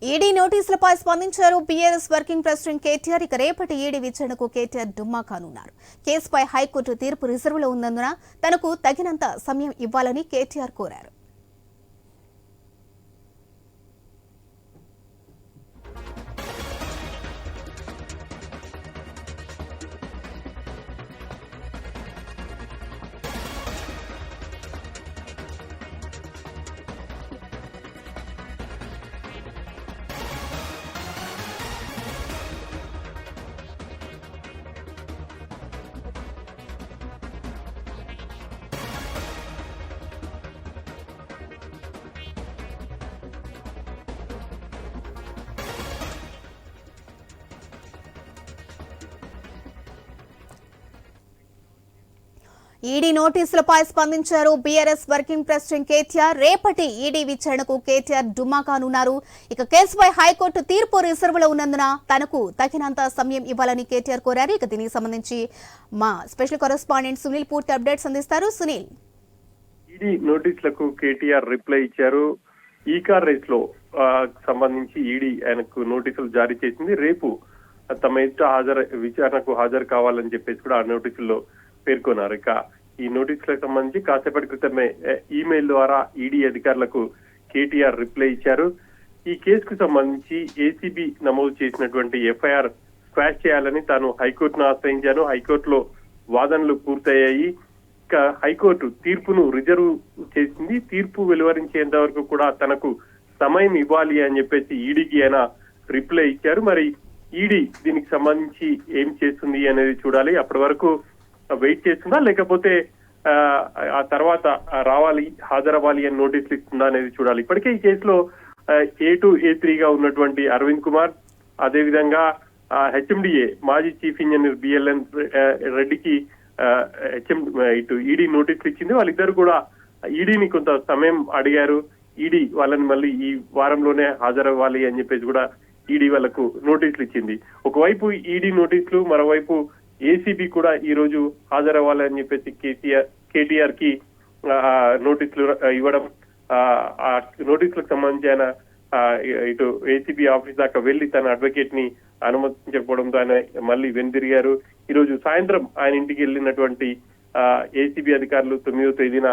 ED నోటీసులపై స్పందించారు BRS working president KTR. ఇక రేపటి ఈడీ విచారణకు కేటీఆర్ డుమ్మా కానున్నారు. కేసుపై హైకోర్టు తీర్పు రిజర్వులో ఉన్నందున తనకు తగినంత సమయం ఇవ్వాలని కేటీఆర్ కోరారు. ఈడీ నోటీసులపై స్పందించారు బీఆర్ఎస్ వర్కింగ్ ప్రెసిడెంట్ కేటీఆర్. రేపటి ఈడీ విచారణకు కేటీఆర్ డుమ్మా కానున్నారు. ఇక కేసుపై హైకోర్టు తీర్పు రిజర్వులో ఉన్నందున తనకు తగినంత సమయం ఇవ్వాలని కేటీఆర్ కోరారు. ఇక దీనికి సంబంధించి మా స్పెషల్ కరెస్పాండెంట్ సునీల్ పూర్తి అప్డేట్స్ అందిస్తారు. సునీల్, ఈడీ నోటీసులకు కేటీఆర్ రిప్లై ఇచ్చారు. ఈ కార్ రేస్ లో సంబంధించి ఈడీ ఆయనకు నోటీసులు జారీ చేసింది. రేపు తమ ఎదుట విచారణకు హాజరు కావాలని చెప్పేసి కూడా ఆ నోటీసుల్లో పేర్కొన్నారు. ఇక ఈ నోటీసులకు సంబంధించి కాసేపటి క్రితమే ఈమెయిల్ ద్వారా ఈడీ అధికారులకు కేటీఆర్ రిప్లై ఇచ్చారు. ఈ కేసుకు సంబంధించి ఏసీబీ నమోదు చేసినటువంటి ఎఫ్ఐఆర్ స్క్వాష్ చేయాలని తాను హైకోర్టును ఆశ్రయించాను. హైకోర్టులో వాదనలు పూర్తయ్యాయి. ఇక హైకోర్టు తీర్పును రిజర్వ్ చేసింది. తీర్పు వెలువరించేంత వరకు కూడా తనకు సమయం ఇవ్వాలి అని చెప్పేసి ఈడీకి ఆయన రిప్లై ఇచ్చారు. మరి ఈడీ దీనికి సంబంధించి ఏం చేస్తుంది అనేది చూడాలి. అప్పటి వరకు వెయిట్ చేస్తుందా లేకపోతే ఆ తర్వాత హాజరవ్వాలి అని నోటీసులు ఇస్తుందా అనేది చూడాలి. ఇప్పటికే ఈ కేసులో A2, A3 ఉన్నటువంటి అరవింద్ కుమార్, అదేవిధంగా హెచ్ఎండిఏ మాజీ చీఫ్ ఇంజనీర్ బిఎల్ఎన్ రెడ్డికి ఇటు ఈడీ నోటీసులు ఇచ్చింది. వాళ్ళిద్దరు కూడా ఈడీని కొంత సమయం అడిగారు. ఈడీ వాళ్ళని మళ్ళీ ఈ వారంలోనే హాజరవ్వాలి అని చెప్పేసి కూడా ఈడీ వాళ్ళకు నోటీసులు ఇచ్చింది. ఒకవైపు ఈడీ నోటీసులు, మరోవైపు ఏసీబీ కూడా ఈ రోజు హాజరవ్వాలని చెప్పేసి కేటీఆర్ కి నోటీసులు ఇవ్వడం, ఆ నోటీసులకు సంబంధించి ఆయన ఇటు ఏసీబీ ఆఫీస్ దాకా వెళ్లి తన అడ్వకేట్ ని అనుమతించకపోవడంతో ఆయన మళ్ళీ వెనుదిరిగారు. ఈ రోజు సాయంత్రం ఆయన ఇంటికి వెళ్ళినటువంటి ఏసీబీ అధికారులు 9వ తేదీన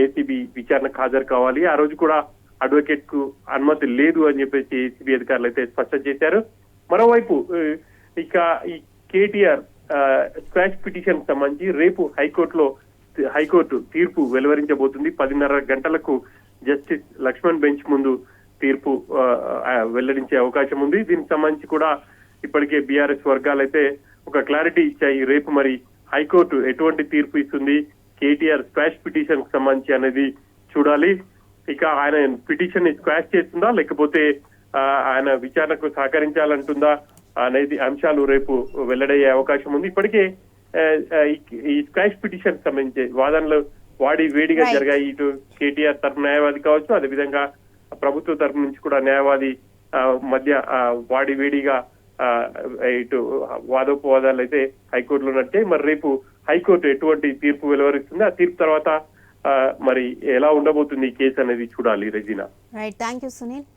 ఏసీబీ విచారణకు హాజరు కావాలి. ఆ రోజు కూడా అడ్వకేట్ కు అనుమతి లేదు అని చెప్పేసి ఏసీబీ అధికారులు అయితే స్పష్టం చేశారు. మరోవైపు ఇక ఈ కేటీఆర్ స్క్వాష్ పిటిషన్ సంబంధించి రేపు హైకోర్టు తీర్పు వెలువరించబోతుంది. 10:30 గంటలకు జస్టిస్ లక్ష్మణ్ బెంచ్ ముందు తీర్పు వెల్లడించే అవకాశం ఉంది. దీనికి సంబంధించి కూడా ఇప్పటికే బీఆర్ఎస్ వర్గాలు అయితే ఒక క్లారిటీ ఇచ్చాయి. రేపు మరి హైకోర్టు ఎటువంటి తీర్పు ఇస్తుంది, కేటీఆర్ స్క్వాష్ పిటిషన్ కు సంబంధించి అనేది చూడాలి. ఇక ఆయన పిటిషన్ ని స్క్వాష్ చేస్తుందా లేకపోతే ఆయన విచారణకు సహకరించాలంటుందా అనేది అంశాలు రేపు వెల్లడయ్యే అవకాశం ఉంది. ఇప్పటికే ఈ స్క్వాష్ పిటిషన్ సంబంధించి వాదనలు వేడిగా జరిగాయి. ఇటు కేటీఆర్ తరపు న్యాయవాది కావచ్చు, అదేవిధంగా ప్రభుత్వ తరపు నుంచి కూడా న్యాయవాది మధ్య వేడిగా ఇటు వాదోపవాదాలు అయితే హైకోర్టులో నడిచాయి. మరి రేపు హైకోర్టు ఎటువంటి తీర్పు వెలువరిస్తుంది, ఆ తీర్పు తర్వాత మరి ఎలా ఉండబోతుంది ఈ కేసు అనేది చూడాలి. Regina, right, thank you Sunil.